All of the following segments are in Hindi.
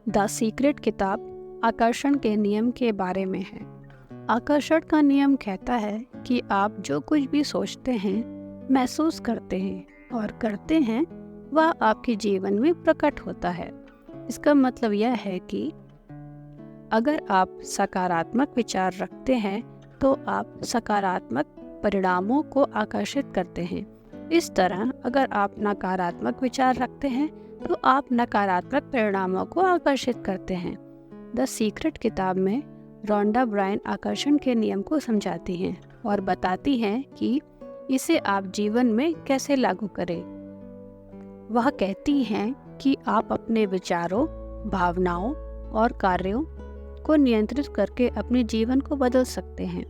द सीक्रेट किताब आकर्षण के नियम के बारे में है। आकर्षण का नियम कहता है कि आप जो कुछ भी सोचते हैं, महसूस करते हैं और करते हैं, वह आपके जीवन में प्रकट होता है। इसका मतलब यह है कि अगर आप सकारात्मक विचार रखते हैं तो आप सकारात्मक परिणामों को आकर्षित करते हैं। इस तरह अगर आप नकारात्मक विचार रखते हैं तो आप नकारात्मक परिणामों को आकर्षित करते हैं। द सीक्रेट किताब में रोंडा ब्रायन आकर्षण के नियम को समझाती हैं और बताती हैं कि इसे आप जीवन में कैसे लागू करें। वह कहती हैं कि आप अपने विचारों, भावनाओं और कार्यों को नियंत्रित करके अपने जीवन को बदल सकते हैं।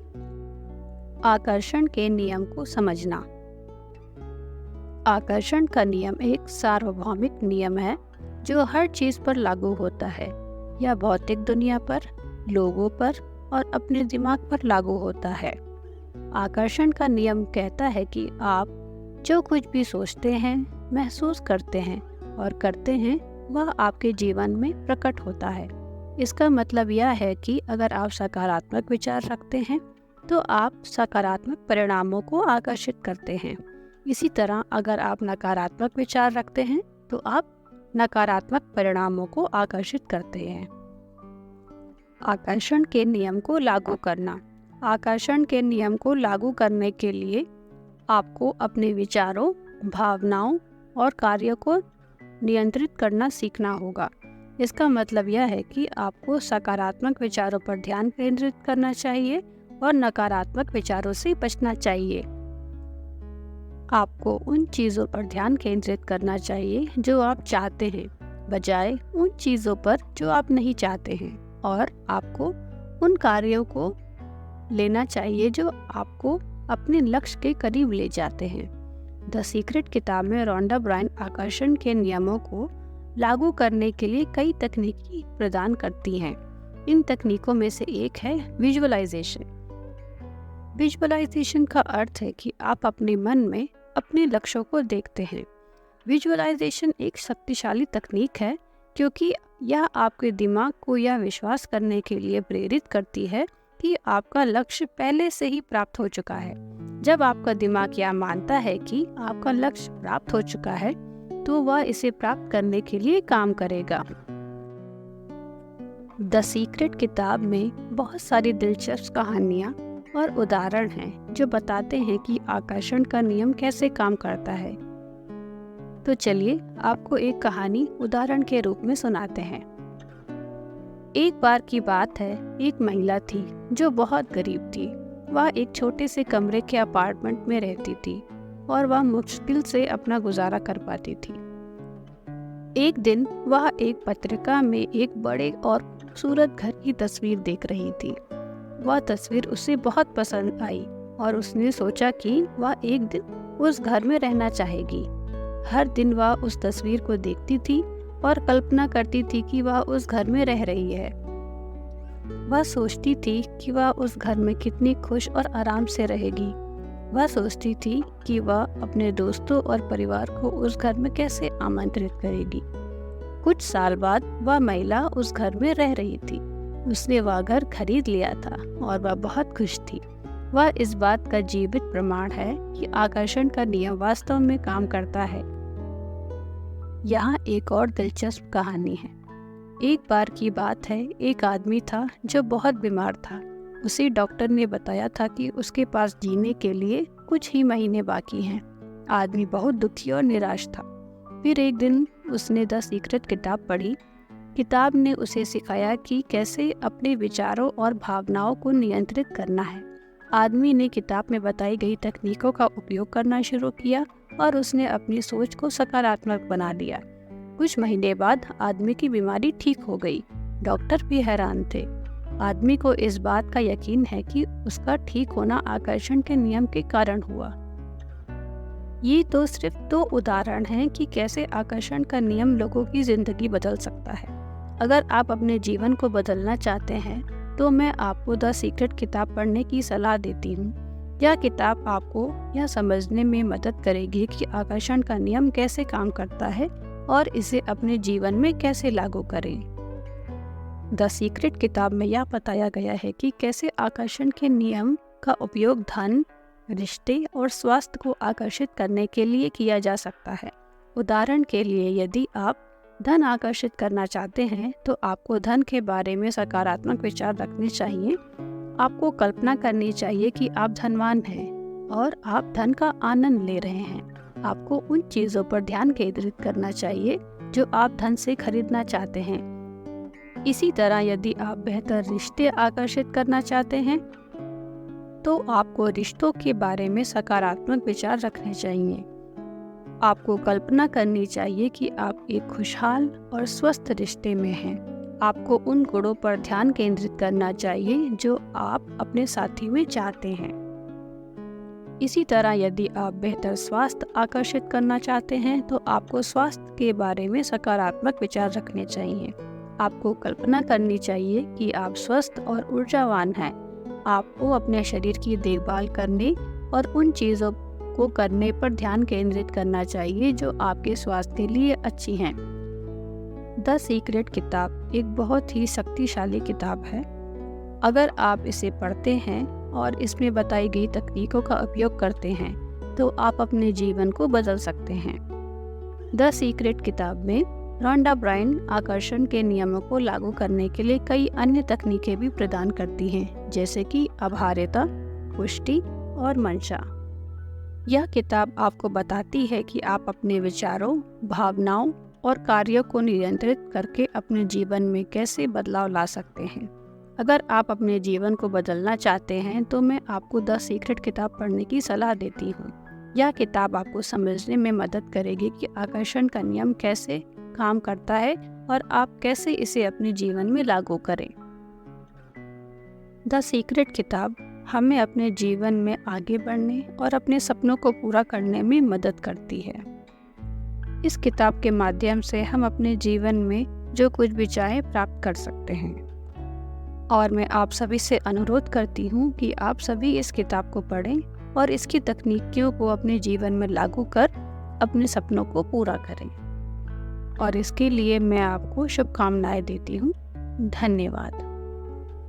आकर्षण के नियम को समझना। आकर्षण का नियम एक सार्वभौमिक नियम है जो हर चीज पर लागू होता है। यह भौतिक दुनिया पर, लोगों पर और अपने दिमाग पर लागू होता है। आकर्षण का नियम कहता है कि आप जो कुछ भी सोचते हैं, महसूस करते हैं और करते हैं, वह आपके जीवन में प्रकट होता है। इसका मतलब यह है कि अगर आप सकारात्मक विचार रखते हैं तो आप सकारात्मक परिणामों को आकर्षित करते हैं। इसी तरह अगर आप नकारात्मक विचार रखते हैं तो आप नकारात्मक परिणामों को आकर्षित करते हैं। आकर्षण के नियम को लागू करना। आकर्षण के नियम को लागू करने के लिए आपको अपने विचारों, भावनाओं और कार्यों को नियंत्रित करना सीखना होगा। इसका मतलब यह है कि आपको सकारात्मक विचारों पर ध्यान केंद्रित करना चाहिए और नकारात्मक विचारों से बचना चाहिए। आपको उन चीज़ों पर ध्यान केंद्रित करना चाहिए जो आप चाहते हैं, बजाय उन चीज़ों पर जो आप नहीं चाहते हैं, और आपको उन कार्यों को लेना चाहिए जो आपको अपने लक्ष्य के करीब ले जाते हैं। द सीक्रेट किताब में रोंडा ब्रायन आकर्षण के नियमों को लागू करने के लिए कई तकनीकी प्रदान करती हैं। इन तकनीकों में से एक है विजुअलाइजेशन। विजुअलाइजेशन का अर्थ है कि आप अपने मन में अपने लक्ष्यों को देखते हैं। विजुअलाइजेशन एक शक्तिशाली तकनीक है क्योंकि यह आपके दिमाग को यह विश्वास करने के लिए प्रेरित करती है कि आपका लक्ष्य पहले से ही प्राप्त हो चुका है। जब आपका दिमाग यह मानता है कि आपका लक्ष्य प्राप्त हो चुका है तो वह इसे प्राप्त करने के लिए काम करेगा। द सीक्रेट किताब में बहुत सारी दिलचस्प कहानियाँ और उदाहरण हैं जो बताते हैं कि आकर्षण का नियम कैसे काम करता है। तो चलिए आपको एक कहानी उदाहरण के रूप में सुनाते हैं। एक बार की बात है, एक महिला थी जो बहुत गरीब थी। वह एक छोटे से कमरे के अपार्टमेंट में रहती थी और वह मुश्किल से अपना गुजारा कर पाती थी। एक दिन वह एक पत्रिका में एक बड़े और खूबसूरत घर की तस्वीर देख रही थी। वह तस्वीर उसे बहुत पसंद आई और उसने सोचा कि वह एक दिन उस घर में रहना चाहेगी। हर दिन वह उस तस्वीर को देखती थी और कल्पना करती थी कि वह उस घर में रह रही है। वह सोचती थी कि वह उस घर में कितनी खुश और आराम से रहेगी। वह सोचती थी कि वह अपने दोस्तों और परिवार को उस घर में कैसे आमंत्रित करेगी। कुछ साल बाद वह महिला उस घर में रह रही थी। उसने वह घर खरीद लिया था और वह बहुत खुश थी। वह इस बात का जीवित प्रमाण है कि आकर्षण का नियम वास्तव में काम करता है। यहाँ एक और दिलचस्प कहानी है। एक बार की बात है, एक आदमी था जो बहुत बीमार था। उसे डॉक्टर ने बताया था कि उसके पास जीने के लिए कुछ ही महीने बाकी हैं। आदमी बहुत दुखी और निराश था। फिर एक दिन उसने द सीक्रेट किताब पढ़ी। किताब ने उसे सिखाया कि कैसे अपने विचारों और भावनाओं को नियंत्रित करना है। आदमी ने किताब में बताई गई तकनीकों का उपयोग करना शुरू किया और उसने अपनी सोच को सकारात्मक बना लिया। कुछ महीने बाद आदमी की बीमारी ठीक हो गई। डॉक्टर भी हैरान थे। आदमी को इस बात का यकीन है कि उसका ठीक होना आकर्षण के नियम के कारण हुआ। ये तो सिर्फ 2 उदाहरण हैं कि कैसे आकर्षण का नियम लोगों की जिंदगी बदल सकता है। अगर आप अपने जीवन को बदलना चाहते हैं तो मैं आपको द सीक्रेट किताब पढ़ने की सलाह देती हूँ। यह किताब आपको यह समझने में मदद करेगी कि आकर्षण का नियम कैसे काम करता है और इसे अपने जीवन में कैसे लागू करें। द सीक्रेट किताब में यह बताया गया है कि कैसे आकर्षण के नियम का उपयोग धन, रिश्ते और स्वास्थ्य को आकर्षित करने के लिए किया जा सकता है। उदाहरण के लिए, यदि आप धन आकर्षित करना चाहते हैं तो आपको धन के बारे में सकारात्मक विचार रखने चाहिए। आपको कल्पना करनी चाहिए कि आप धनवान हैं और आप धन का आनंद ले रहे हैं। आपको उन चीज़ों पर ध्यान केंद्रित करना चाहिए जो आप धन से खरीदना चाहते हैं। इसी तरह यदि आप बेहतर रिश्ते आकर्षित करना चाहते हैं तो आपको रिश्तों के बारे में सकारात्मक विचार रखने चाहिए। आपको कल्पना करनी चाहिए कि आप एक खुशहाल और स्वस्थ रिश्ते में हैं। आपको उन गुणों पर ध्यान केंद्रित करना चाहिए जो आप अपने साथी में चाहते हैं। इसी तरह यदि आप बेहतर स्वास्थ्य आकर्षित करना चाहते हैं तो आपको स्वास्थ्य के बारे में सकारात्मक विचार रखने चाहिए। आपको कल्पना करनी चाहिए कि आप स्वस्थ और ऊर्जावान हैं। आपको अपने शरीर की देखभाल करने और उन चीज़ों को करने पर ध्यान केंद्रित करना चाहिए जो आपके स्वास्थ्य के लिए अच्छी हैं। द सीक्रेट किताब एक बहुत ही शक्तिशाली किताब है। अगर आप इसे पढ़ते हैं और इसमें बताई गई तकनीकों का उपयोग करते हैं तो आप अपने जीवन को बदल सकते हैं। द सीक्रेट किताब में रॉन्डा ब्रायन आकर्षण के नियमों को लागू करने के लिए कई अन्य तकनीकें भी प्रदान करती हैं, जैसे कि आभार्यता, पुष्टि और मंशा। यह किताब आपको बताती है कि आप अपने विचारों, भावनाओं और कार्यों को नियंत्रित करके अपने जीवन में कैसे बदलाव ला सकते हैं। अगर आप अपने जीवन को बदलना चाहते हैं तो मैं आपको द सीक्रेट किताब पढ़ने की सलाह देती हूँ। यह किताब आपको समझने में मदद करेगी कि आकर्षण का नियम कैसे काम करता है और आप कैसे इसे अपने जीवन में लागू करें। द सीक्रेट किताब हमें अपने जीवन में आगे बढ़ने और अपने सपनों को पूरा करने में मदद करती है। इस किताब के माध्यम से हम अपने जीवन में जो कुछ भी चाहें प्राप्त कर सकते हैं। और मैं आप सभी से अनुरोध करती हूँ कि आप सभी इस किताब को पढ़ें और इसकी तकनीकों को अपने जीवन में लागू कर अपने सपनों को पूरा करें। और इसके लिए मैं आपको शुभकामनाएं देती हूँ। धन्यवाद।